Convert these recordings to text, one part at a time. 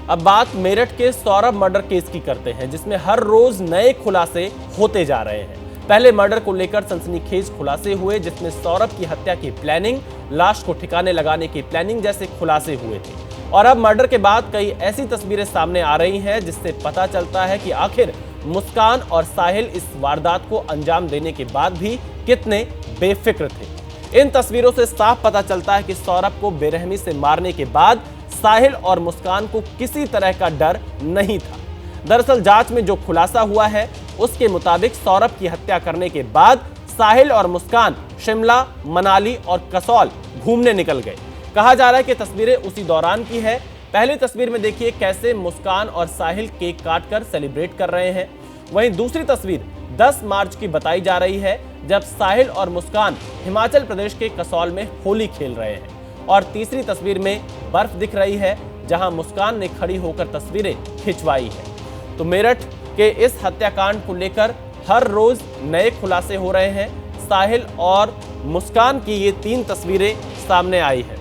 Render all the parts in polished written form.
अब बात मेरठ के सौरभ मर्डर केस की करते हैं, जिसमें हर रोज नए खुलासे होते जा रहे हैं। पहले मर्डर को लेकर सनसनीखेज खुलासे हुए, जिसमें सौरभ की हत्या की प्लानिंग, लाश को ठिकाने लगाने की प्लानिंग जैसे खुलासे हुए थे। और अब मर्डर के बाद कई ऐसी तस्वीरें सामने आ रही हैं जिससे पता चलता है कि आखिर मुस्कान और साहिल इस वारदात को अंजाम देने के बाद भी कितने बेफिक्र थे। इन तस्वीरों से साफ पता चलता है कि सौरभ को बेरहमी से मारने के बाद साहिल और मुस्कान को किसी तरह का डर नहीं था। दरअसल जांच में जो खुलासा हुआ है उसके मुताबिक सौरभ की हत्या करने के बाद साहिल और मुस्कान शिमला, मनाली और कसौल घूमने निकल गए। कहा जा रहा है कि तस्वीरें उसी दौरान की है। पहली तस्वीर में देखिए कैसे मुस्कान और साहिल केक काटकर सेलिब्रेट कर रहे हैं। वहीं दूसरी तस्वीर 10 मार्च की बताई जा रही है, जब साहिल और मुस्कान हिमाचल प्रदेश के कसौल में होली खेल रहे हैं। और तीसरी तस्वीर में बर्फ दिख रही है, जहां मुस्कान ने खड़ी होकर तस्वीरें खिंचवाई है। तो मेरठ के इस हत्याकांड को लेकर हर रोज नए खुलासे हो रहे हैं। साहिल और मुस्कान की ये 3 तस्वीरें सामने आई है।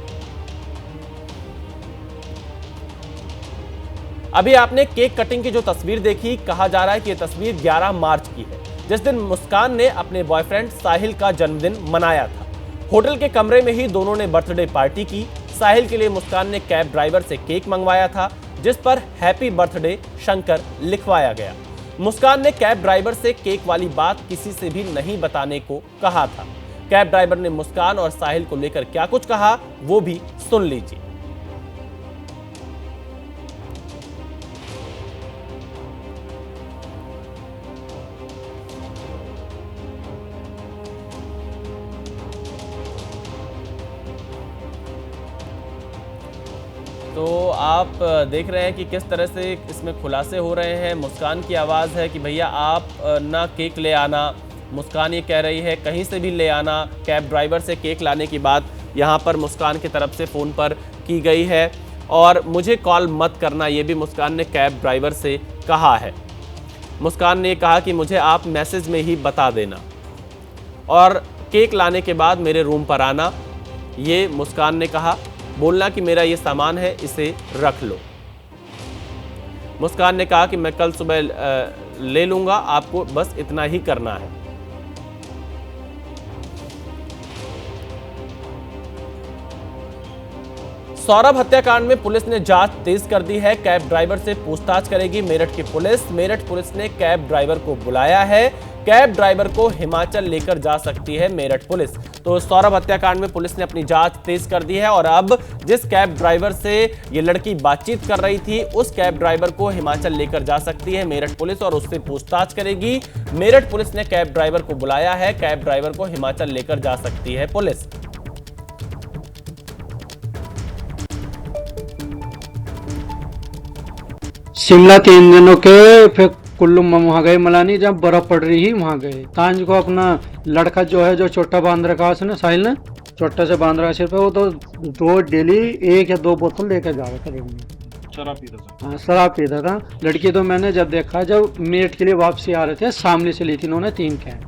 अभी आपने केक कटिंग की जो तस्वीर देखी, कहा जा रहा है कि यह तस्वीर 11 मार्च की है, जिस दिन मुस्कान ने अपने बॉयफ्रेंड साहिल का जन्मदिन मनाया था। होटल के कमरे में ही दोनों ने बर्थडे पार्टी की। साहिल के लिए मुस्कान ने कैब ड्राइवर से केक मंगवाया था, जिस पर हैप्पी बर्थडे शंकर लिखवाया गया। मुस्कान ने कैब ड्राइवर से केक वाली बात किसी से भी नहीं बताने को कहा था। कैब ड्राइवर ने मुस्कान और साहिल को लेकर क्या कुछ कहा, वो भी सुन लीजिए। तो आप देख रहे हैं कि किस तरह से इसमें खुलासे हो रहे हैं। मुस्कान की आवाज़ है कि भैया आप ना केक ले आना। मुस्कान ये कह रही है कहीं से भी ले आना। कैब ड्राइवर से केक लाने की बात यहाँ पर मुस्कान की तरफ से फ़ोन पर की गई है। और मुझे कॉल मत करना, ये भी मुस्कान ने कैब ड्राइवर से कहा है। मुस्कान ने कहा कि मुझे आप मैसेज में ही बता देना और केक लाने के बाद मेरे रूम पर आना, ये मुस्कान ने कहा। बोलना कि मेरा ये सामान है, इसे रख लो। मुस्कान ने कहा कि मैं कल सुबह ले लूंगा, आपको बस इतना ही करना है। सौरभ हत्याकांड में पुलिस ने जांच तेज कर दी है। कैब ड्राइवर से पूछताछ करेगी मेरठ की पुलिस। मेरठ पुलिस ने कैब ड्राइवर को बुलाया है। कैब ड्राइवर को हिमाचल लेकर जा सकती है मेरठ पुलिस। तो सौरभ हत्याकांड में पुलिस ने अपनी जांच तेज कर दी है और अब जिस कैब ड्राइवर से ये लड़की बातचीत कर रही थी, उस कैब ड्राइवर को हिमाचल लेकर जा सकती है मेरठ पुलिस और उससे पूछताछ करेगी। मेरठ पुलिस ने कैब ड्राइवर को बुलाया है। कैब ड्राइवर को हिमाचल लेकर जा सकती है पुलिस। शिमला 3 दिनों के, फिर कुल्लू में वहाँ गए मलानी, जब बर्फ पड़ रही ही वहाँ गए। तांज को अपना लड़का जो है, जो छोटा बांध रखा उसने, साहिल ने छोटा से बांध रखा सिर पे, वो तो रोज डेली 1 या 2 बोतल लेकर जा रहा था रूम में। शराब पीता था। हाँ, शराब पीता था। लड़की तो मैंने जब देखा, जब मेरठ के लिए वापसी आ रहे थे, सामने से ली थी इन्होंने 3 कैन,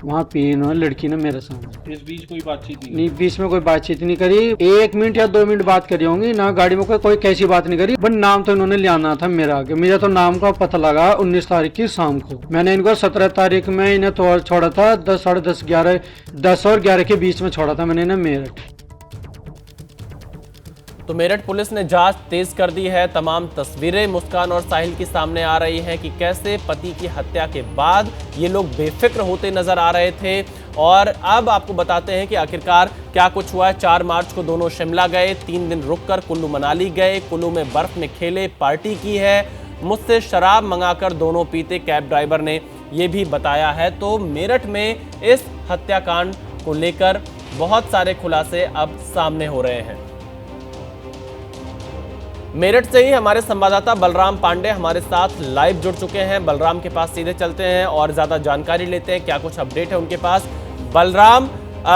वहाँ पी इन्होंने, लड़की ने मेरे सामने। इस बीच कोई बातचीत नहीं, बीच में कोई बातचीत नहीं करी। 1 मिनट या 2 मिनट बात करी होंगी ना, गाड़ी में कोई कैसी बात नहीं करी। बट नाम तो इन्होंने ले आना था मेरा आगे। मेरा तो नाम का पता लगा 19 तारीख की शाम को। मैंने इनको 17 तारीख में इन्हें तो छोड़ा था, 10, साढ़े 10, 11, 10 और 11 के बीच में छोड़ा था मैंने इन्हें मेरठ। तो मेरठ पुलिस ने जांच तेज कर दी है। तमाम तस्वीरें मुस्कान और साहिल की सामने आ रही हैं कि कैसे पति की हत्या के बाद ये लोग बेफिक्र होते नजर आ रहे थे। और अब आपको बताते हैं कि आखिरकार क्या कुछ हुआ है। 4 मार्च को दोनों शिमला गए, 3 दिन रुककर कुल्लू मनाली गए, कुल्लू में बर्फ में खेले, पार्टी की है। मुझसे शराब मंगाकर दोनों पीते, कैब ड्राइवर ने ये भी बताया है। तो मेरठ में इस हत्याकांड को लेकर बहुत सारे खुलासे अब सामने हो रहे हैं। मेरठ से ही हमारे संवाददाता बलराम पांडे हमारे साथ लाइव जुड़ चुके हैं। बलराम के पास सीधे चलते हैं और ज्यादा जानकारी लेते हैं, क्या कुछ अपडेट है उनके पास। बलराम,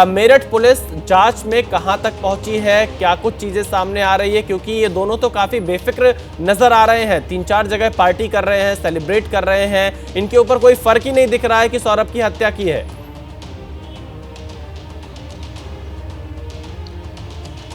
मेरठ पुलिस जांच में कहां तक पहुंची है, क्या कुछ चीजें सामने आ रही है? क्योंकि ये दोनों तो काफी बेफिक्र नजर आ रहे हैं, 3-4 जगह पार्टी कर रहे हैं, सेलिब्रेट कर रहे हैं, इनके ऊपर कोई फर्क ही नहीं दिख रहा है कि सौरभ की हत्या की है।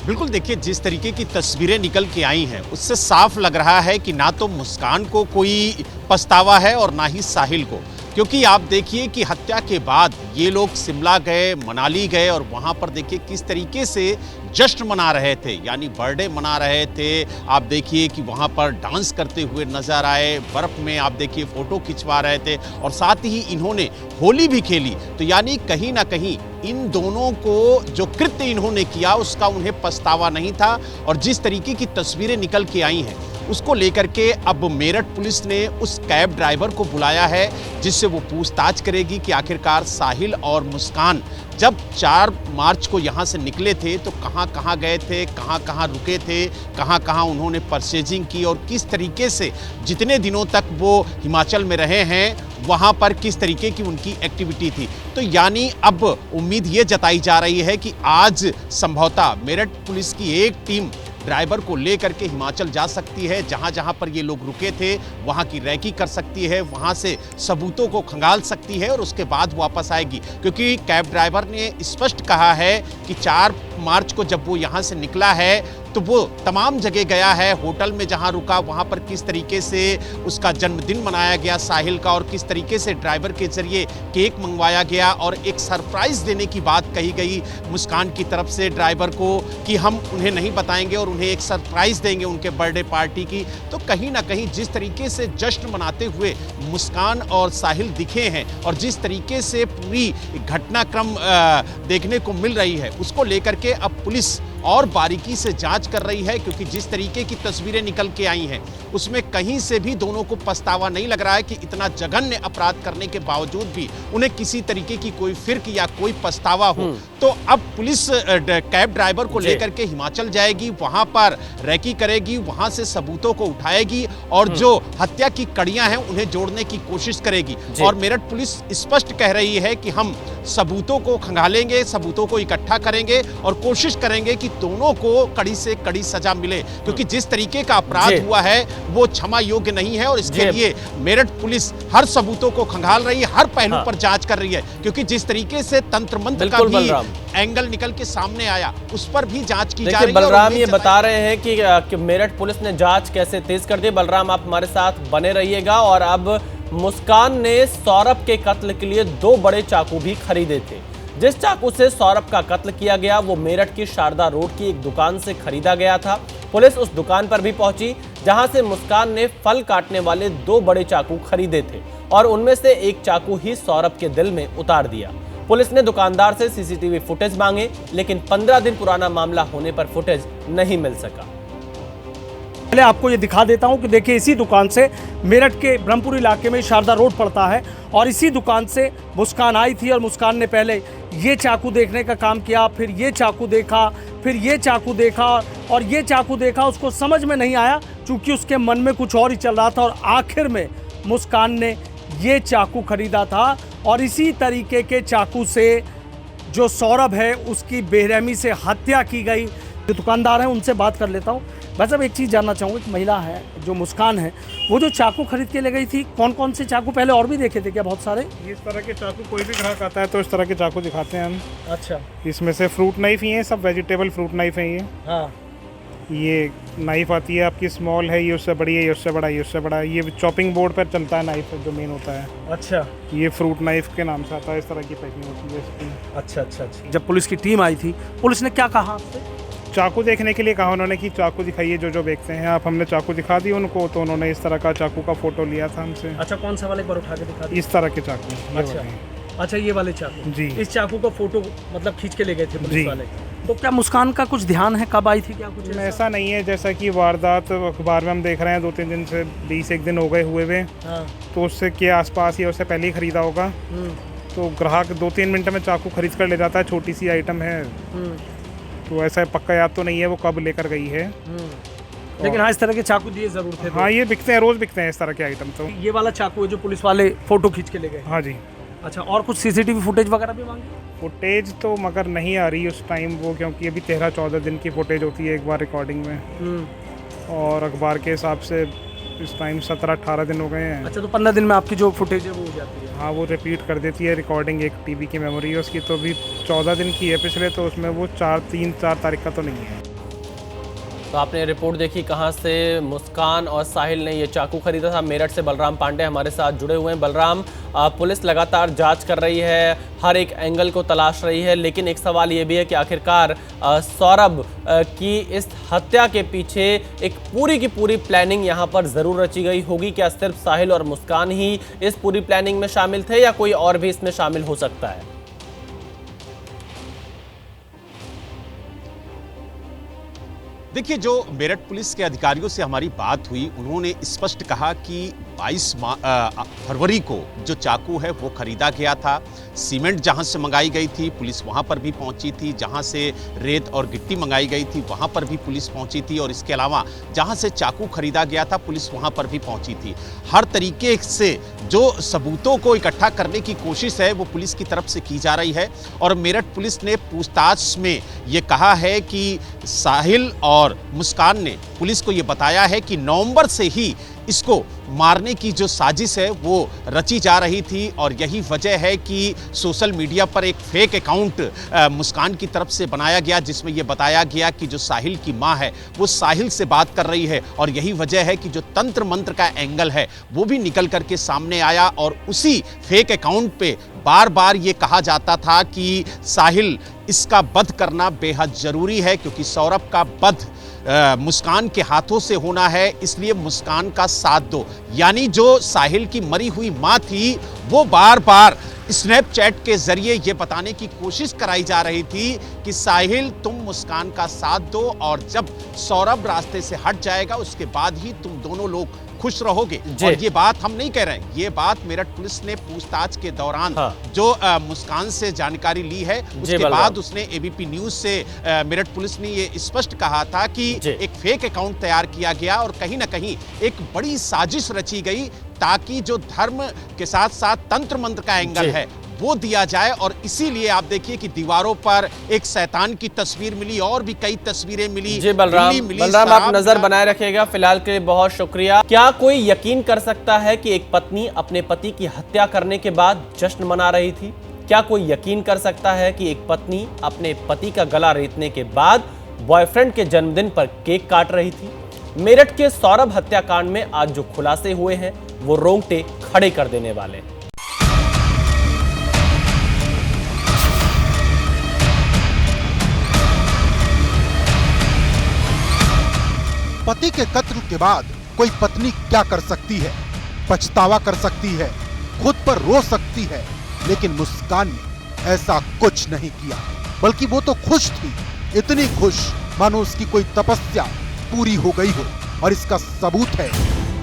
बिल्कुल, देखिए जिस तरीके की तस्वीरें निकल के आई हैं उससे साफ लग रहा है कि ना तो मुस्कान को कोई पछतावा है और ना ही साहिल को, क्योंकि आप देखिए कि हत्या के बाद ये लोग शिमला गए, मनाली गए और वहाँ पर देखिए किस तरीके से जश्न मना रहे थे, यानी बर्थडे मना रहे थे। आप देखिए कि वहाँ पर डांस करते हुए नजर आए, बर्फ़ में आप देखिए फ़ोटो खिंचवा रहे थे और साथ ही इन्होंने होली भी खेली। तो यानी कहीं ना कहीं इन दोनों को जो कृत्य इन्होंने किया उसका उन्हें पछतावा नहीं था। और जिस तरीके की तस्वीरें निकल के आई हैं उसको लेकर के अब मेरठ पुलिस ने उस कैब ड्राइवर को बुलाया है, जिससे वो पूछताछ करेगी कि आखिरकार साहिल और मुस्कान जब 4 मार्च को यहाँ से निकले थे तो कहाँ कहाँ गए थे, कहाँ कहाँ रुके थे, कहाँ कहाँ उन्होंने परचेजिंग की और किस तरीके से जितने दिनों तक वो हिमाचल में रहे हैं वहाँ पर किस तरीके की उनकी एक्टिविटी थी। तो यानी अब उम्मीद ये जताई जा रही है कि आज संभवतः मेरठ पुलिस की एक टीम ड्राइवर को लेकर के हिमाचल जा सकती है, जहां जहां पर ये लोग रुके थे वहां की रैकी कर सकती है, वहां से सबूतों को खंगाल सकती है और उसके बाद वापस आएगी। क्योंकि कैब ड्राइवर ने स्पष्ट कहा है कि 4 मार्च को जब वो यहां से निकला है तो वो तमाम जगह गया है, होटल में जहां रुका वहां पर किस तरीके से उसका जन्मदिन मनाया गया साहिल का और किस तरीके से ड्राइवर के जरिए केक मंगवाया गया और एक सरप्राइज देने की बात कही गई मुस्कान की तरफ से ड्राइवर को कि हम उन्हें नहीं बताएंगे और उन्हें एक सरप्राइज देंगे उनके बर्थडे पार्टी की। तो कहीं ना कहीं जिस तरीके से जश्न मनाते हुए मुस्कान और साहिल दिखे हैं और जिस तरीके से पूरी घटनाक्रम देखने को मिल रही है उसको लेकर के अब पुलिस और बारीकी से जांच कर रही है, क्योंकि जिस तरीके की तस्वीरें निकल के आई हैं उसमें कहीं से भी दोनों को पछतावा नहीं लग रहा है कि इतना जघन्य अपराध करने के बावजूद भी उन्हें किसी तरीके की कोई फिर्क या कोई पछतावा हो। तो अब पुलिस कैब ड्राइवर को लेकर के हिमाचल जाएगी, वहां पर रैकी करेगी, वहां से सबूतों को उठाएगी और जो हत्या की कड़ियां हैं उन्हें जोड़ने की कोशिश करेगी। और मेरठ पुलिस स्पष्ट कह रही है कि हम सबूतों को खंगालेंगे, सबूतों को इकट्ठा करेंगे और कोशिश करेंगे कि दोनों को कड़ी से कड़ी सजा मिले, क्योंकि जिस तरीके का अपराध हुआ है वो क्षमा योग्य नहीं है। और इसके लिए मेरठ पुलिस हर सबूतों को खंगाल रही है, हर पहलू पर जांच कर रही है, क्योंकि जिस तरीके से तंत्र मंत्र का भी एंगल निकल के सामने आया उस पर भी जांच की जा रही है। बलराम ये बता रहे हैं कि मेरठ पुलिस ने जांच कैसे तेज कर दी। बलराम आप हमारे साथ बने रहिएगा। और अब मुस्कान ने सौरभ के कत्ल के लिए 2 बड़े चाकू भी खरीदे थे। जिस चाकू से सौरभ का कत्ल किया गया वो मेरठ की शारदा रोड की एक दुकान से खरीदा गया था। पुलिस उस दुकान पर भी पहुंची जहां से मुस्कान ने फल काटने वाले 2 बड़े चाकू खरीदे थे और उनमें से एक चाकू ही सौरभ के दिल में उतार दिया। पुलिस ने दुकानदार से सीसीटीवी फुटेज मांगे, लेकिन 15 दिन पुराना मामला होने पर फुटेज नहीं मिल सका। पहले आपको ये दिखा देता हूँ कि देखिए इसी दुकान से मेरठ के ब्रह्मपुर इलाके में शारदा रोड पड़ता है और इसी दुकान से मुस्कान आई थी और मुस्कान ने पहले ये चाकू देखने का काम किया, फिर ये चाकू देखा, फिर ये चाकू देखा और ये चाकू देखा। उसको समझ में नहीं आया क्योंकि उसके मन में कुछ और ही चल रहा था और आखिर में मुस्कान ने ये चाकू खरीदा था और इसी तरीके के चाकू से जो सौरभ है उसकी बेरहमी से हत्या की गई। जो दुकानदार हैं उनसे बात कर लेता हूँ। बस अब एक चीज़ जानना चाहूँगा, एक महिला है जो मुस्कान है, वो जो चाकू खरीद के ले गई थी, कौन कौन से चाकू पहले और भी देखे थे क्या? बहुत सारे इस तरह के चाकू कोई भी ग्राहक आता है तो इस तरह के चाकू दिखाते हैं हम। अच्छा, इसमें से फ्रूट नाइफ ही है, सब वेजिटेबल फ्रूट नाइफ है ये। हाँ, ये नाइफ आती है आपकी स्मॉल है, ये उससे बड़ी है, ये उससे बड़ा, ये उससे बड़ा। ये चॉपिंग बोर्ड पर चलता है नाइफ जो मेन होता है। अच्छा, ये फ्रूट नाइफ के नाम से आता है, इस तरह की पैकिंग होती है इसकी। अच्छा अच्छा अच्छा। जब पुलिस की टीम आई थी, पुलिस ने क्या कहा आपसे? चाकू देखने के लिए कहा उन्होंने कि चाकू दिखाइए जो जो बेचते हैं आप। हमने चाकू दिखा दी उनको, तो उन्होंने इस तरह का चाकू का फोटो लिया था हमसे। अच्छा, कौन सा वाला एक बार उठा के दिखा दीजिए। इस तरह के चाकू। अच्छा अच्छा, ये वाले चाकू जी। इस चाकू का फोटो मतलब खींच के ले गए थे पुलिस जी। वाले। तो क्या मुस्कान का कुछ ध्यान है, कब आई थी क्या कुछ ऐसा नहीं है, जैसा कि वारदात अखबार में हम देख रहे हैं 2-3 दिन से, 20-1 दिन हो गए हुए हुए। हाँ। तो उससे के आसपास या उससे पहले ही खरीदा होगा। तो ग्राहक 2-3 मिनट में चाकू खरीद कर ले जाता है, छोटी सी आइटम है। तो ऐसा पक्का याद तो नहीं है वो कब लेकर गई है। लेकिन हाँ, इस तरह के चाकू दिए जरूर थे। हाँ, ये बिकते हैं, रोज बिकते हैं इस तरह के आइटम। तो ये वाला चाकू है जो पुलिस वाले फोटो खींच के ले गए। हाँ जी। अच्छा, और कुछ सीसीटीवी फुटेज वगैरह भी मांगे? फुटेज तो मगर नहीं आ रही उस टाइम वो, क्योंकि अभी 13-14 दिन की फुटेज होती है एक बार रिकॉर्डिंग में, और अखबार के हिसाब से इस टाइम 17-18 दिन हो गए हैं। अच्छा, तो 15 दिन में आपकी जो फुटेज है वो हो जाती है? हाँ, वो रिपीट कर देती है रिकॉर्डिंग। एक टीवी की मेमोरी है उसकी, तो अभी 14 दिन की है पिछले, तो उसमें वो 3-4 तारीख का तो नहीं है। तो आपने रिपोर्ट देखी कहां से मुस्कान और साहिल ने ये चाकू खरीदा था। मेरठ से बलराम पांडे हमारे साथ जुड़े हुए हैं। बलराम, पुलिस लगातार जांच कर रही है, हर एक एंगल को तलाश रही है, लेकिन एक सवाल ये भी है कि आखिरकार सौरभ की इस हत्या के पीछे एक पूरी की पूरी प्लानिंग यहाँ पर जरूर रची गई होगी। क्या सिर्फ साहिल और मुस्कान ही इस पूरी प्लानिंग में शामिल थे या कोई और भी इसमें शामिल हो सकता है? देखिए, जो मेरठ पुलिस के अधिकारियों से हमारी बात हुई, उन्होंने स्पष्ट कहा कि 22 फरवरी को जो चाकू है वो खरीदा गया था। सीमेंट जहां से मंगाई गई थी पुलिस वहां पर भी पहुंची थी, जहां से रेत और गिट्टी मंगाई गई थी वहां पर भी पुलिस पहुंची थी, और इसके अलावा जहां से चाकू खरीदा गया था पुलिस वहां पर भी पहुंची थी। हर तरीके से जो सबूतों को इकट्ठा करने की कोशिश है वो पुलिस की तरफ से की जा रही है। और मेरठ पुलिस ने पूछताछ में ये कहा है कि साहिल और मुस्कान ने पुलिस को ये बताया है कि नवंबर से ही इसको मारने की जो साजिश है वो रची जा रही थी, और यही वजह है कि सोशल मीडिया पर एक फेक अकाउंट मुस्कान की तरफ से बनाया गया, जिसमें ये बताया गया कि जो साहिल की मां है वो साहिल से बात कर रही है, और यही वजह है कि जो तंत्र मंत्र का एंगल है वो भी निकल करके सामने आया। और उसी फेक अकाउंट पे बार बार ये कहा जाता था कि साहिल इसका वध करना बेहद जरूरी है, क्योंकि सौरभ का वध मुस्कान के हाथों से होना है, इसलिए मुस्कान का साथ दो। यानी जो साहिल की मरी हुई मां थी वो बार बार स्नैपचैट के जरिए ये बताने की कोशिश कराई जा रही थी कि साहिल तुम मुस्कान का साथ दो, और जब सौरभ रास्ते से हट जाएगा उसके बाद ही तुम दोनों लोग खुश रहोगे। और ये बात हम नहीं कह रहे हैं, ये बात मेरठ पुलिस ने पूछताछ के दौरान जो मुस्कान से जानकारी ली है, उसके बाद उसने एबीपी न्यूज से मेरठ पुलिस ने ये स्पष्ट कहा था कि एक फेक अकाउंट तैयार किया गया और कहीं ना कहीं एक बड़ी साजिश रची गई, ताकि जो धर्म के साथ साथ तंत्र मंत्र का एंगल है वो दिया जाए। और इसीलिए आप देखिए कि दीवारों पर एक शैतान की तस्वीर मिली, और भी कई तस्वीरें मिली। जी बलराम, आप नजर बनाए रखिएगा। फिलहाल के लिए बहुत शुक्रिया। क्या कोई यकीन कर सकता है कि एक पत्नी अपने पति की हत्या करने के बाद जश्न मना रही थी? क्या कोई यकीन कर सकता है कि एक पत्नी अपने पति का गला रेतने के बाद बॉयफ्रेंड के जन्मदिन पर केक काट रही थी? मेरठ के सौरभ हत्याकांड में आज जो खुलासे हुए हैं वो रोंगटे खड़े कर देने वाले हैं। पति के कत्ल के बाद कोई पत्नी क्या कर सकती है? पछतावा कर सकती है, खुद पर रो सकती है, लेकिन मुस्कान ने ऐसा कुछ नहीं किया, बल्कि वो तो खुश थी, इतनी खुश मानो उसकी कोई तपस्या पूरी हो गई हो। और इसका सबूत है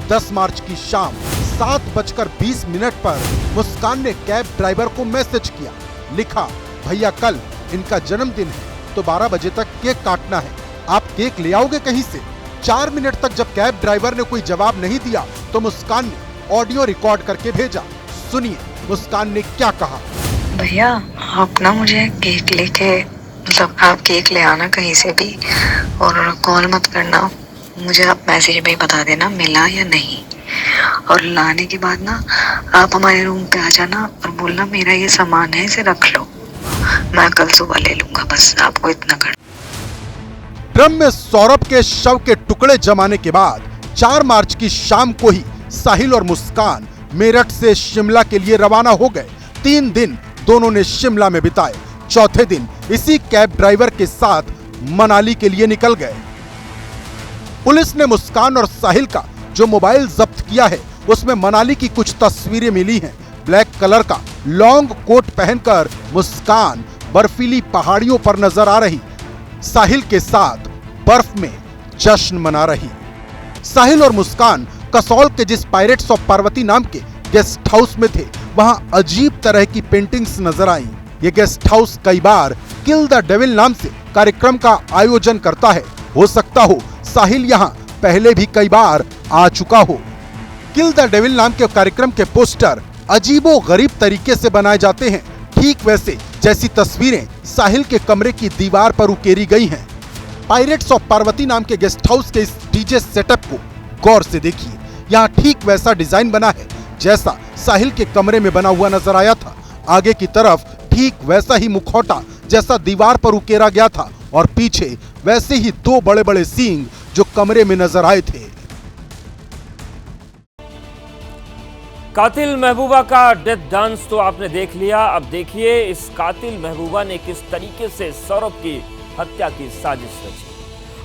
10 मार्च की शाम 7:20 पर मुस्कान ने कैब ड्राइवर को मैसेज किया, लिखा, भैया कल इनका जन्मदिन है तो 12 बजे तक केक काटना है, आप केक ले आओगे कहीं से? 4 मिनट तक जब कैब ड्राइवर ने कोई जवाब नहीं दिया तो मुस्कान ने ऑडियो रिकॉर्ड करके भेजा। सुनिए मुस्कान ने क्या कहा। भैया आप ना मुझे केक लेके, मतलब आप केक ले आना कहीं से भी, और कॉल मत करना, मुझे आप मैसेज में बता देना मिला या नहीं, और लाने के बाद ना आप हमारे रूम पे आ जाना और बोलना मेरा ये सामान है इसे रख लो, मैं कल सुबह ले लूंगा, बस आपको इतना कर। ड्रम में सौरभ के शव के टुकड़े जमाने के बाद 4 मार्च की शाम को ही साहिल और मुस्कान मेरठ से शिमला के लिए रवाना हो गए। 3 दिन दोनों ने शिमला में बिताए। चौथे दिन इसी कैब ड्राइवर के साथ मनाली के लिए निकल गए। पुलिस ने मुस्कान और साहिल का जो मोबाइल जब्त किया है उसमें मनाली की कुछ तस्वीरें मिली हैं। ब्लैक कलर का लॉन्ग कोट पहनकर मुस्कान बर्फीली पहाड़ियों पर नजर आ रही, साहिल के साथ बर्फ में जश्न मना रही। साहिल और मुस्कान कसौल के जिस पायरेट्स ऑफ पार्वती नाम के गेस्ट हाउस में थे वहां अजीब तरह की पेंटिंग्स नजर आई। ये गेस्ट हाउस कई बार किल द डेविल नाम से कार्यक्रम का आयोजन करता है। हो सकता हो साहिल यहां पहले भी कई बार आ चुका हो। किल द डेविल नाम के कार्यक्रम के पोस्टर अजीबो गरीब तरीके से बनाए जाते हैं, ठीक वैसे जैसी तस्वीरें साहिल के कमरे की दीवार पर उकेरी गई हैं। पायरेट्स ऑफ पार्वती नाम के गेस्ट हाउस के इस डीजे सेटअप को गौर से देखिए। यहाँ ठीक वैसा डिजाइन बना है जैसा साहिल के कमरे में बना हुआ नजर आया था। आगे की तरफ ठीक वैसा ही मुखौटा जैसा दीवार पर उकेरा गया था और पीछे वैसे ही 2 बड़े बड़े सींग जो कमरे में नजर आए थे। कातिल महबूबा का डेथ डांस तो आपने देख लिया। अब देखिए इस कातिल महबूबा ने किस तरीके से सौरभ की हत्या की साजिश रची।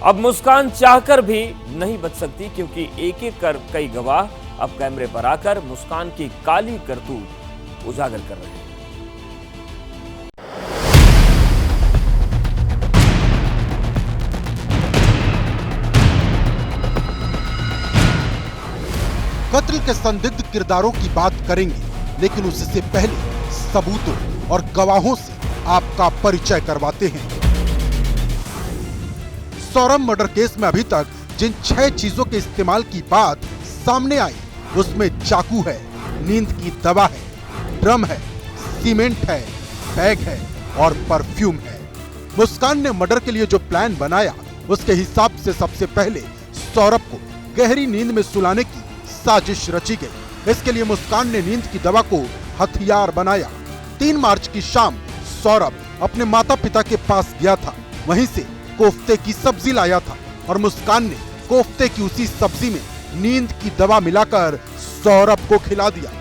अब मुस्कान चाहकर भी नहीं बच सकती, क्योंकि एक एक कर कई गवाह अब कैमरे पर आकर मुस्कान की काली करतूत उजागर कर रहे हैं। कत्ल के संदिग्ध किरदारों की बात करेंगे, लेकिन उससे पहले सबूतों और गवाहों से आपका परिचय करवाते हैं। सौरभ मर्डर केस में अभी तक जिन 6 चीजों के इस्तेमाल की बात सामने आई, उसमें चाकू है, नींद की दवा है, ड्रम है, सीमेंट है, बैग है और परफ्यूम है। मुस्कान ने मर्डर के लिए जो प्लान बनाया, उसके हिसाब से सबसे पहले सौरभ को गहरी नींद में सुलाने की साजिश रची गई। इसके लिए मुस्कान ने नींद की दवा को हथियार बनाया। 3 मार्च की शाम सौरभ अपने माता पिता के पास गया था, वहीं से कोफ्ते की सब्जी लाया था और मुस्कान ने कोफ्ते की उसी सब्जी में नींद की दवा मिलाकर सौरभ को खिला दिया।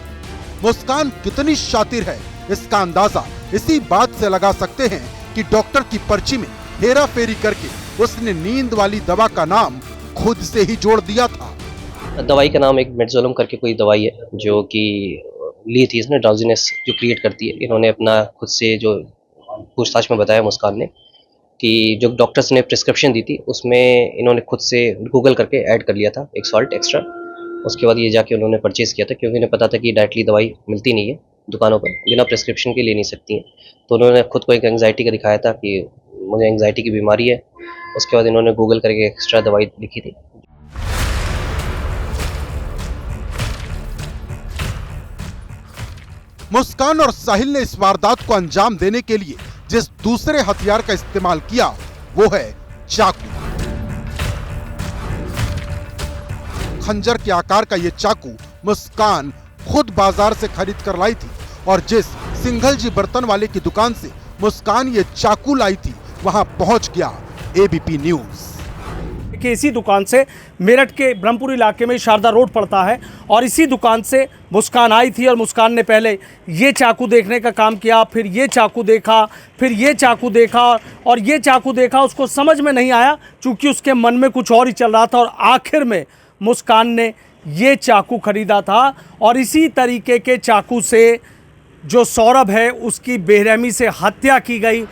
मुस्कान कितनी शातिर है, इसका अंदाजा इसी बात से लगा सकते हैं कि डॉक्टर की पर्ची में हेरा फेरी करके उसने नींद वाली दवा का नाम खुद से ही जोड़ दिया था। दवाई का नाम एक मेडजोलम करके कोई दवाई है, जो कि ली थी इसने, ड्राउजीनेस जो क्रिएट करती है। इन्होंने अपना खुद से जो पूछताछ में बताया मुस्कान ने कि जो डॉक्टर्स ने प्रिस्क्रिप्शन दी थी उसमें इन्होंने खुद से गूगल करके ऐड कर लिया था एक सॉल्ट एक्स्ट्रा। उसके बाद ये जाके उन्होंने परचेज़ किया था, क्योंकि इन्हें पता था कि डायरेक्टली दवाई मिलती नहीं है दुकानों पर, बिना प्रिस्क्रिप्शन के ले नहीं सकती हैं। तो उन्होंने खुद को एक एंग्जाइटी का दिखाया था कि मुझे एंग्जाइटी की बीमारी है। उसके बाद इन्होंने गूगल करके एक्स्ट्रा दवाई लिखी थी। मुस्कान और साहिल ने इस वारदात को अंजाम देने के लिए जिस दूसरे हथियार का इस्तेमाल किया, वो है चाकू। खंजर के आकार का ये चाकू मुस्कान खुद बाजार से खरीद कर लाई थी और जिस सिंघल जी बर्तन वाले की दुकान से मुस्कान ये चाकू लाई थी, वहां पहुंच गया एबीपी न्यूज। कि इसी दुकान से मेरठ के ब्रह्मपुर इलाके में शारदा रोड पड़ता है और इसी दुकान से मुस्कान आई थी और मुस्कान ने पहले ये चाकू देखने का काम किया, फिर ये चाकू देखा, फिर ये चाकू देखा और ये चाकू देखा। उसको समझ में नहीं आया, चूंकि उसके मन में कुछ और ही चल रहा था और आखिर में मुस्कान ने ये चाकू खरीदा था और इसी तरीके के चाकू से जो सौरभ है उसकी बेरहमी से हत्या की गई।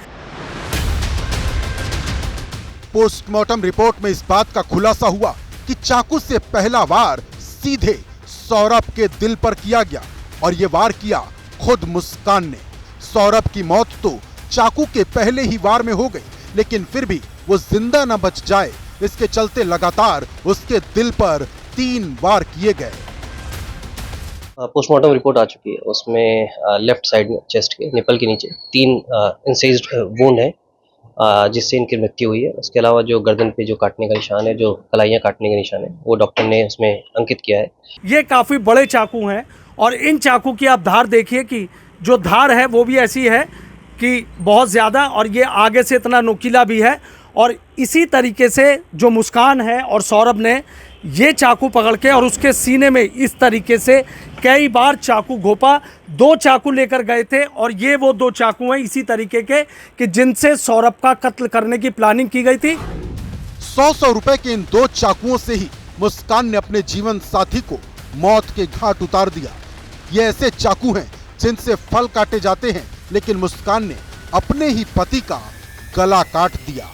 पोस्टमार्टम रिपोर्ट में इस बात का खुलासा हुआ कि चाकू से पहला वार सीधे सौरभ के दिल पर किया गया और ये वार किया खुद मुस्कान ने। सौरभ की मौत तो चाकू के पहले ही वार में हो गई, लेकिन फिर भी वो जिंदा न बच जाए, इसके चलते लगातार उसके दिल पर 3 वार किए गए। पोस्टमार्टम रिपोर्ट आ चुकी है, उसमें लेफ्ट साइड में चेस्ट के निपल के नीचे 3 इंसाइज्ड वुंड है, जिससे इनकी मृत्यु हुई है। उसके अलावा जो गर्दन पे जो काटने का निशान है, जो कलाइयाँ काटने का निशान है, वो डॉक्टर ने उसमें अंकित किया है। ये काफ़ी बड़े चाकू हैं और इन चाकू की आप धार देखिए कि जो धार है वो भी ऐसी है कि बहुत ज़्यादा, और ये आगे से इतना नुकीला भी है। और इसी तरीके से जो मुस्कान है और सौरभ ने ये चाकू पकड़ के और उसके सीने में इस तरीके से कई बार चाकू घोपा। 2 चाकू लेकर गए थे और ये वो 2 चाकू हैं इसी तरीके के कि जिनसे सौरभ का कत्ल करने की प्लानिंग की गई थी। 100 रुपए के इन 2 चाकुओं से ही मुस्कान ने अपने जीवन साथी को मौत के घाट उतार दिया। ये ऐसे चाकू हैं जिनसे फल काटे जाते हैं, लेकिन मुस्कान ने अपने ही पति का गला काट दिया।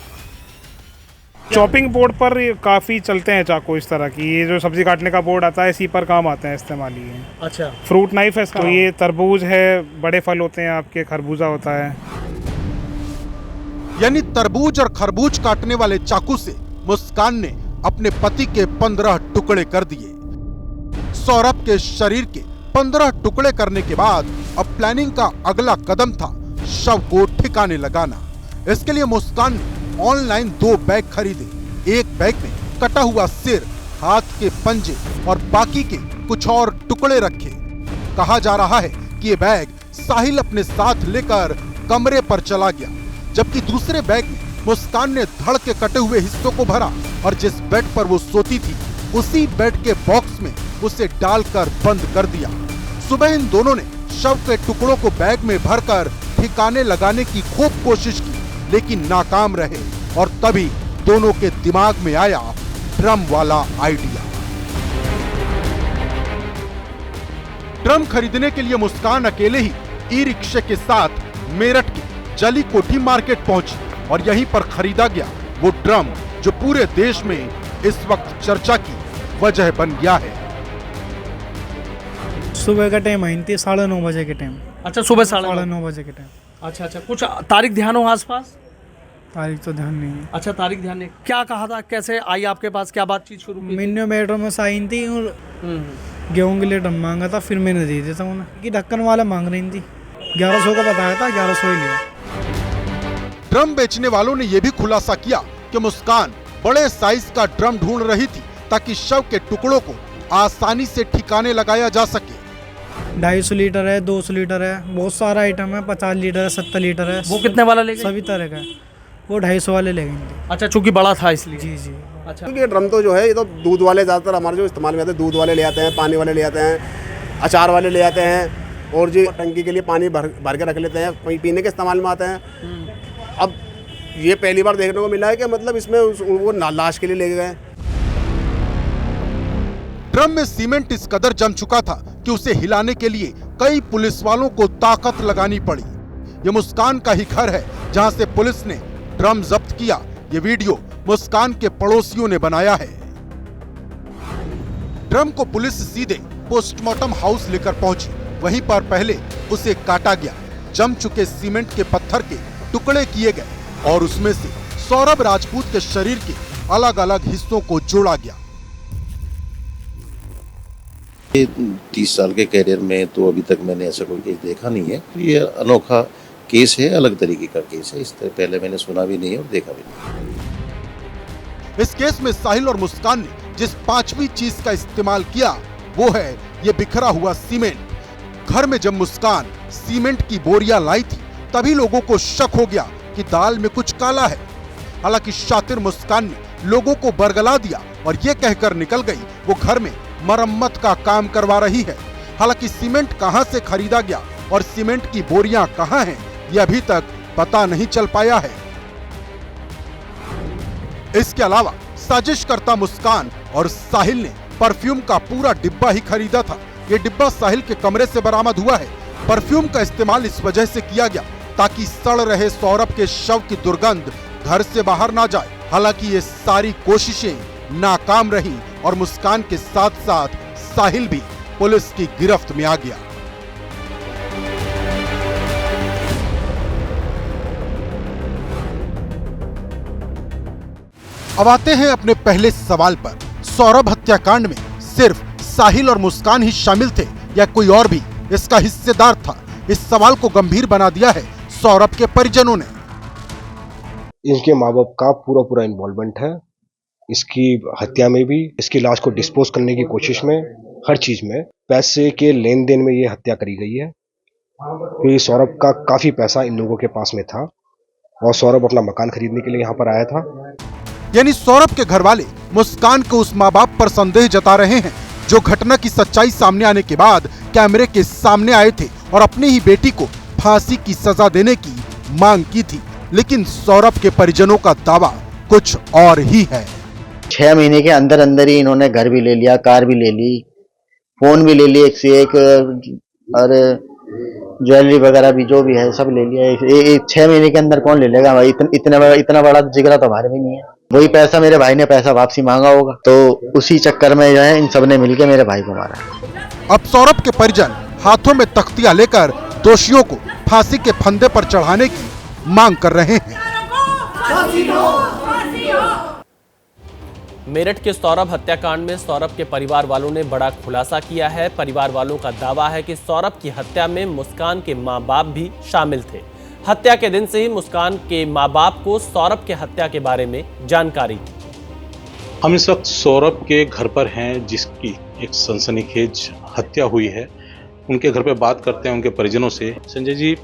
चॉपिंग बोर्ड पर काफ़ी चलते हैं चाकू इस तरह की। ये जो सब्जी काटने का बोर्ड आता है, इसी पर काम आते हैं, इस्तेमाल ही है। अच्छा, फ्रूट नाइफ है। तो ये तरबूज है, बड़े फल होते हैं आपके, खरबूजा होता है। यानी तरबूज और खरबूज काटने वाले चाकू से मुस्कान ने अपने पति के 15 टुकड़े कर दिए। सौरभ के शरीर के 15 टुकड़े करने के बाद अब प्लानिंग का अगला कदम था शव को ठिकाने लगाना। इसके लिए मुस्कान ने ऑनलाइन 2 बैग खरीदे। एक बैग में कटा हुआ सिर, हाथ के पंजे और बाकी के कुछ और टुकड़े रखे। कहा जा रहा है कि ये बैग साहिल अपने साथ लेकर कमरे पर चला गया, जबकि दूसरे बैग में मुस्कान ने धड़ के कटे हुए हिस्सों को भरा और जिस बेड पर वो सोती थी उसी बेड के बॉक्स में उसे डालकर बंद कर दिया। सुबह इन दोनों ने शव के टुकड़ों को बैग में भरकर ठिकाने लगाने की खूब कोशिश की, लेकिन नाकाम रहे। और तभी दोनों के दिमाग में आया ड्रम वाला आइडिया। ड्रम खरीदने के लिए मुस्कान अकेले ही ई रिक्शे के साथ मेरठ के जली कोठी मार्केट पहुंची और यहीं पर खरीदा गया वो ड्रम जो पूरे देश में इस वक्त चर्चा की वजह बन गया है। सुबह का टाइम आई थी 9:30 बजे के टाइम। अच्छा, सुबह 9:30 बजे के टाइम। अच्छा, कुछ तारीख ध्यान हो आसपास? तारीख तो ध्यान नहीं है। अच्छा, तारीख ध्यान नहीं। क्या कहा था, कैसे आई आपके पास, क्या बातचीत शुरू की? मैंने मेट्रो में साइन थी और गेहूँ के लिए ड्रम मांगा था, फिर मैंने दे दिया था उन्हें कि ढक्कन वाला मांग रही थी। 1100 का बताया था, 1100 ही लिया। ड्रम बेचने वालों ने यह भी खुलासा किया कि मुस्कान बड़े साइज का ड्रम ढूंढ रही थी ताकि शव के टुकड़ों को आसानी से ठिकाने लगाया जा सके। 250 लीटर है, 200 लीटर है, बहुत सारा आइटम है। 50 लीटर है, 70 लीटर है। वो कितने वाला ले गए? सभी तरह का है। वो 250 वाले ले गए। अच्छा, चूंकि बड़ा था इसलिए। जी। अच्छा, क्योंकि ड्रम तो जो है ये तो दूध वाले ज़्यादातर हमारे जो इस्तेमाल में आते हैं, दूध वाले ले आते हैं, पानी वाले ले आते हैं, अचार वाले ले आते हैं और जो टंकी के लिए पानी भर के रख लेते हैं, पीने के इस्तेमाल में आते हैं। अब ये पहली बार देखने को मिला है कि मतलब इसमें वो लाश के लिए ले गए। ड्रम में सीमेंट इस कदर जम चुका था कि उसे हिलाने के लिए कई पुलिस वालों को ताकत लगानी पड़ी। ये मुस्कान का ही घर है जहां से पुलिस ने ड्रम जब्त किया। ये वीडियो मुस्कान के पड़ोसियों ने बनाया है। ड्रम को पुलिस सीधे पोस्टमार्टम हाउस लेकर पहुंची। वहीं पर पहले उसे काटा गया, जम चुके सीमेंट के पत्थर के टुकड़े किए गए और उसमें से सौरभ राजपूत के शरीर के अलग अलग हिस्सों को जोड़ा गया। 30 साल के कैरियर में तो अभी तक मैंने ऐसा कोई केस देखा नहीं है। ये अनोखा केस है, अलग तरीके का केस है। इस तरह पहले मैंने सुना भी नहीं है और देखा भी नहीं। इस केस में साहिल और मुस्कान ने जिस पांचवी चीज का इस्तेमाल किया वो है ये बिखरा हुआ सीमेंट। घर में जब मुस्कान सीमेंट की बोरियां लाई थी तभी लोगों को शक हो गया कि दाल में कुछ काला है। हालांकि शातिर मुस्कान ने लोगों को बरगला दिया और ये कहकर निकल गई वो घर में मरम्मत का काम करवा रही है। हालांकि सीमेंट कहां से खरीदा गया और सीमेंट की बोरियां कहां हैं ये अभी तक पता नहीं चल पाया है। इसके अलावा साजिशकर्ता मुस्कान और साहिल ने परफ्यूम का पूरा डिब्बा ही खरीदा था। ये डिब्बा साहिल के कमरे से बरामद हुआ है। परफ्यूम का इस्तेमाल इस वजह से किया गया ताकि सड़ रहे सौरभ के शव की दुर्गंध घर से बाहर ना जाए। हालांकि ये सारी कोशिशें नाकाम रही और मुस्कान के साथ साथ साहिल भी पुलिस की गिरफ्त में आ गया। अब आते हैं अपने पहले सवाल पर। सौरभ हत्याकांड में सिर्फ साहिल और मुस्कान ही शामिल थे या कोई और भी इसका हिस्सेदार था? इस सवाल को गंभीर बना दिया है सौरभ के परिजनों ने। इनके माँ बाप का पूरा इन्वॉल्वमेंट है इसकी हत्या में भी, इसकी लाश को डिस्पोज करने की कोशिश में, हर चीज में। पैसे के लेन देन में ये हत्या करी गई है क्योंकि सौरभ का काफी पैसा इन लोगों के पास में था और सौरभ अपना मकान खरीदने के लिए यहाँ पर आया था। यानी सौरभ के घर वाले मुस्कान के उस माँ बाप पर संदेह जता रहे हैं जो घटना की सच्चाई सामने आने के बाद कैमरे के सामने आए थे और अपनी ही बेटी को फांसी की सजा देने की मांग की थी। लेकिन सौरभ के परिजनों का दावा कुछ और ही है। 6 महीने के अंदर अंदर ही इन्होंने घर भी ले लिया, कार भी ले ली, फोन भी ले लिया एक से एक, और ज्वेलरी वगैरह भी जो भी है सब ले लिया। 6 महीने के अंदर कौन ले लेगा भाई? इतना बड़ा जिगरा तो हमारे भी नहीं है। वही पैसा मेरे भाई ने पैसा वापसी मांगा होगा तो उसी चक्कर में जो है इन सब ने मिलकर मेरे भाई को मारा। अब सौरभ के परिजन हाथों में तख्तियां लेकर दोषियों को फांसी के फंदे पर चढ़ाने की मांग कर रहे हैं। मेरठ के सौरभ हत्याकांड में सौरभ के परिवार वालों ने बड़ा खुलासा किया है। परिवार वालों का दावा है कि सौरभ की हत्या में मुस्कान के मां बाप भी शामिल थे। हत्या के दिन से ही मुस्कान के मां बाप को सौरभ के हत्या के बारे में जानकारी थी। हम इस वक्त सौरभ के घर पर हैं जिसकी एक सनसनीखेज हत्या हुई है। उनके घर पे बात करते हैं उनके परिजनों से। संजय जी,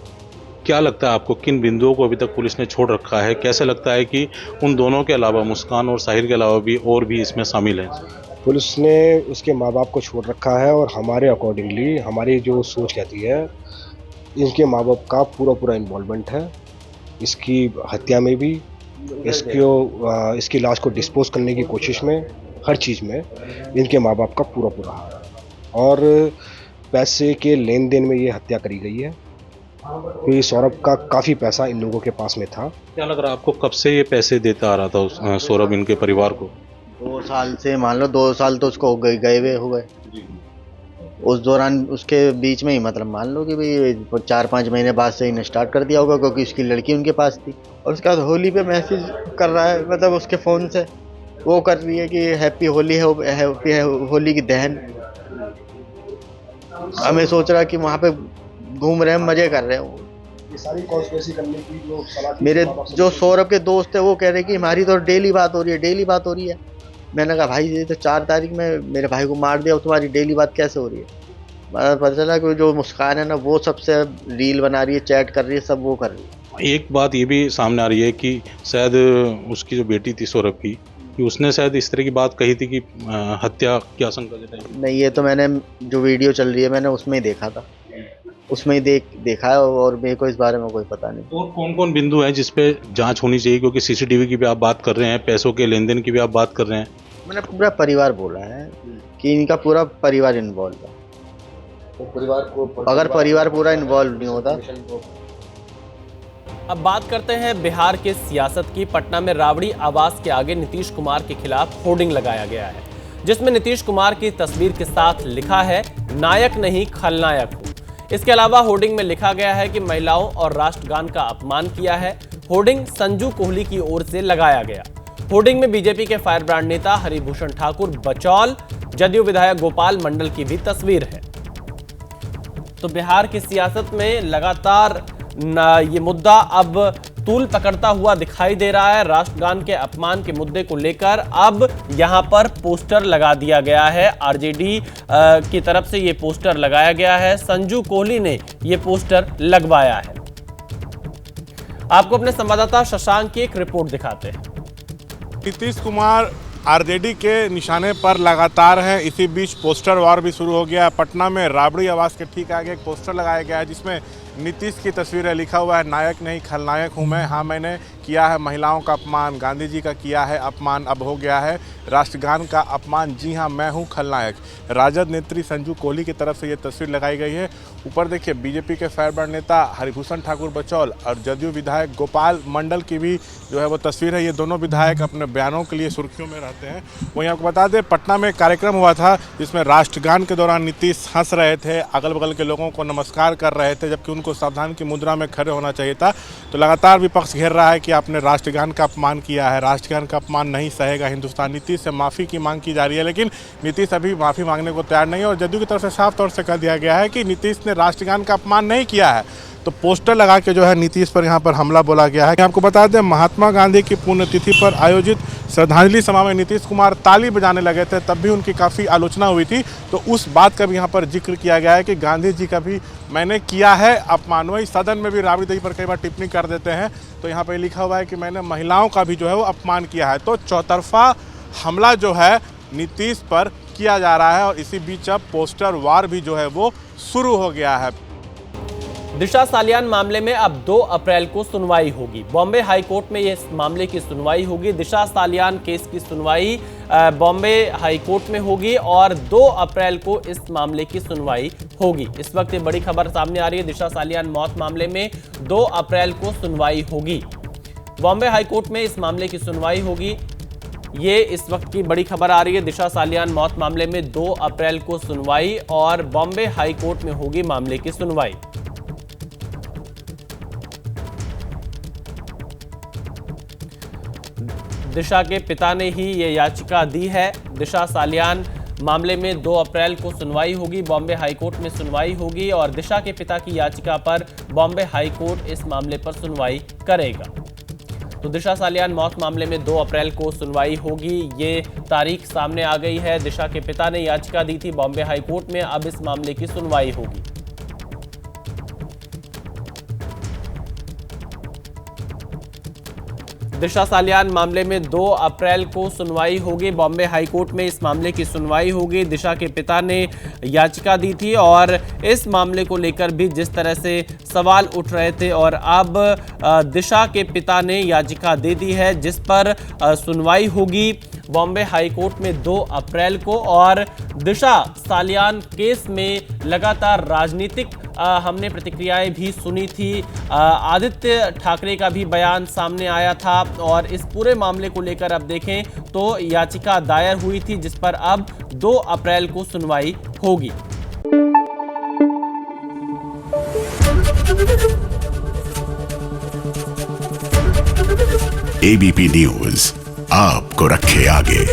क्या लगता है आपको, किन बिंदुओं को अभी तक पुलिस ने छोड़ रखा है? कैसे लगता है कि उन दोनों के अलावा, मुस्कान और साहिल के अलावा भी और भी इसमें शामिल हैं? पुलिस ने उसके माँ बाप को छोड़ रखा है और हमारे अकॉर्डिंगली हमारी जो सोच कहती है, इनके माँ बाप का पूरा इन्वॉल्वमेंट है इसकी हत्या में भी, इसकी लाश को डिस्पोज करने की कोशिश में, हर चीज़ में इनके माँ बाप का पूरा हाथ है। और पैसे के लेन देन में ये हत्या करी गई है क्योंकि सौरभ का काफ़ी पैसा इन लोगों के पास में था। क्या लग रहा है आपको, कब से ये पैसे देता आ रहा था सौरभ इनके परिवार को? 2 साल से, मान लो 2 साल तो उसको गए हुए हो गए। उस दौरान उसके बीच में ही मतलब मान लो कि भाई 4-5 महीने बाद से इन्हें स्टार्ट कर दिया होगा क्योंकि उसकी लड़की उनके पास थी। और उसके बाद होली पे मैसेज कर रहा है, मतलब उसके फ़ोन से वो कर रही है कि हैप्पी होली है, हैप्पी होली की दहन। हमें सोच रहा है कि वहाँ पे घूम रहे हैं, मज़े कर रहे हैं। ये सारी कॉन्स्पिरेसी करने की जो सलाह मेरे जो सौरभ के दोस्त है वो कह रहे हैं कि हमारी तो डेली बात हो रही है। मैंने कहा भाई ये तो 4 तारीख में मेरे भाई को मार दिया, तुम्हारी डेली बात कैसे हो रही है? पता चला कि जो मुस्कान है ना, वो सबसे रील बना रही है, चैट कर रही है, सब वो कर रही है। एक बात ये भी सामने आ रही है कि शायद उसकी जो बेटी थी सौरभ की, कि उसने शायद इस तरह की बात कही थी कि हत्या की आशंका जताई। नहीं, ये तो मैंने जो वीडियो चल रही है मैंने उसमें ही देखा था, उसमें ही देखा है और मेरे को इस बारे में कोई पता नहीं। और कौन कौन बिंदु हैं जिस पे जांच होनी चाहिए? क्योंकि सीसीटीवी की भी आप बात कर रहे हैं, पैसों के लेन देन की भी आप बात कर रहे हैं। मैंने पूरा परिवार बोला है कि इनका पूरा परिवार इन्वॉल्व है। तो परिवार को अगर परिवार पूरा इन्वॉल्व नहीं होता। अब बात करते हैं बिहार के सियासत की। पटना में राबड़ी आवास के आगे नीतीश कुमार के खिलाफ होर्डिंग लगाया गया है, जिसमें नीतीश कुमार की तस्वीर के साथ लिखा है, नायक नहीं खलनायक हूं। इसके अलावा होर्डिंग में लिखा गया है कि महिलाओं और राष्ट्रगान का अपमान किया है। होर्डिंग संजू कोहली की ओर से लगाया गया। होर्डिंग में बीजेपी के फायर ब्रांड नेता हरिभूषण ठाकुर बचौल, जदयू विधायक गोपाल मंडल की भी तस्वीर है। तो बिहार की सियासत में लगातार ये मुद्दा अब तूल पकड़ता हुआ दिखाई दे रहा है। राष्ट्रगान के अपमान के मुद्दे को लेकर अब यहां पर पोस्टर लगा दिया गया है। आरजेडी की तरफ से ये पोस्टर लगाया गया है। संजू कोहली ने ये पोस्टर लगवाया है। आपको अपने संवाददाता शशांक की एक रिपोर्ट दिखाते हैं। नीतीश कुमार आरजेडी के निशाने पर लगातार हैं। इसी बीच पोस्टर वार भी शुरू हो गया। पटना में राबड़ी आवास के ठीक आगे एक पोस्टर लगाया गया है जिसमें नीतीश की तस्वीर है, लिखा हुआ है, नायक नहीं खलनायक हूं मैं। हाँ, मैंने किया है महिलाओं का अपमान, गांधी जी का किया है अपमान, अब हो गया है राष्ट्रगान का अपमान। जी हाँ, मैं हूं खलनायक। राजद नेत्री संजू कोहली की तरफ से ये तस्वीर लगाई गई है। ऊपर देखिए बीजेपी के फायर ब्रांड नेता हरिभूषण ठाकुर बचौल और जदयू विधायक गोपाल मंडल की भी जो है वो तस्वीर है। ये दोनों विधायक अपने बयानों के लिए सुर्खियों में रहते हैं। वहीं आपको बता दें, पटना में कार्यक्रम हुआ था जिसमें राष्ट्रगान के दौरान नीतीश हंस रहे थे, अगल बगल के लोगों को नमस्कार कर रहे थे, जबकि उनको सावधान की मुद्रा में खड़े होना चाहिए था। तो लगातार विपक्ष घेर रहा है कि आपने राष्ट्रगान का अपमान किया है, राष्ट्रगान का अपमान नहीं सहेगा हिंदुस्तान। नीतीश से माफ़ी की मांग की जा रही है, लेकिन नीतीश अभी माफ़ी मांगने को तैयार नहीं है और जदयू की तरफ से साफ तौर से कह दिया गया है कि नीतीश ने राष्ट्रगान का अपमान नहीं किया है। तो पोस्टर लगा के जो है नीतीश पर यहाँ पर हमला बोला गया है। आपको बता दें, महात्मा गांधी की पुण्यतिथि पर आयोजित श्रद्धांजलि सभा में नीतीश कुमार ताली बजाने लगे थे, तब भी उनकी काफ़ी आलोचना हुई थी। तो उस बात का भी यहाँ पर जिक्र किया गया है कि गांधी जी का भी मैंने किया है अपमान। वही सदन में भी राबड़ी देवी पर कई बार टिप्पणी कर देते हैं, तो यहाँ पर लिखा हुआ है कि मैंने महिलाओं का भी जो है वो अपमान किया है। तो चौतरफा हमला जो है नीतीश पर किया जा रहा है और इसी बीच अब पोस्टर वार भी जो है वो शुरू हो गया है। दिशा सालियान मामले में अब 2 अप्रैल को सुनवाई होगी। बॉम्बे हाई कोर्ट में इस मामले की सुनवाई होगी। दिशा सालियान केस की सुनवाई बॉम्बे हाई कोर्ट में होगी और 2 अप्रैल को इस मामले की सुनवाई होगी। इस वक्त ये बड़ी खबर सामने आ रही है। दिशा सालियान मौत मामले में 2 अप्रैल को सुनवाई होगी। बॉम्बे हाई कोर्ट में इस मामले की सुनवाई होगी। ये इस वक्त की बड़ी खबर आ रही है। दिशा सालियान मौत मामले में 2 अप्रैल को सुनवाई और बॉम्बे हाई कोर्ट में होगी मामले की सुनवाई। दिशा के पिता ने ही ये याचिका दी है। दिशा सालियान मामले में 2 अप्रैल को सुनवाई होगी, बॉम्बे हाई कोर्ट में सुनवाई होगी और दिशा के पिता की याचिका पर बॉम्बे हाई कोर्ट इस मामले पर सुनवाई करेगा। तो दिशा सालियान मौत मामले में 2 अप्रैल को सुनवाई होगी, ये तारीख सामने आ गई है। दिशा के पिता ने याचिका दी थी बॉम्बे हाई कोर्ट में, अब इस मामले की सुनवाई होगी। दिशा सालियान मामले में 2 अप्रैल को सुनवाई होगी। बॉम्बे हाईकोर्ट में इस मामले की सुनवाई होगी। दिशा के पिता ने याचिका दी थी और इस मामले को लेकर भी जिस तरह से सवाल उठ रहे थे और अब दिशा के पिता ने याचिका दे दी है जिस पर सुनवाई होगी बॉम्बे हाईकोर्ट में 2 अप्रैल को। और दिशा सालियान केस में लगातार राजनीतिक हमने प्रतिक्रियाएं भी सुनी थी। आदित्य ठाकरे का भी बयान सामने आया था और इस पूरे मामले को लेकर अब देखें तो याचिका दायर हुई थी जिस पर अब 2 अप्रैल को सुनवाई होगी। एबीपी न्यूज आपको रखे आगे।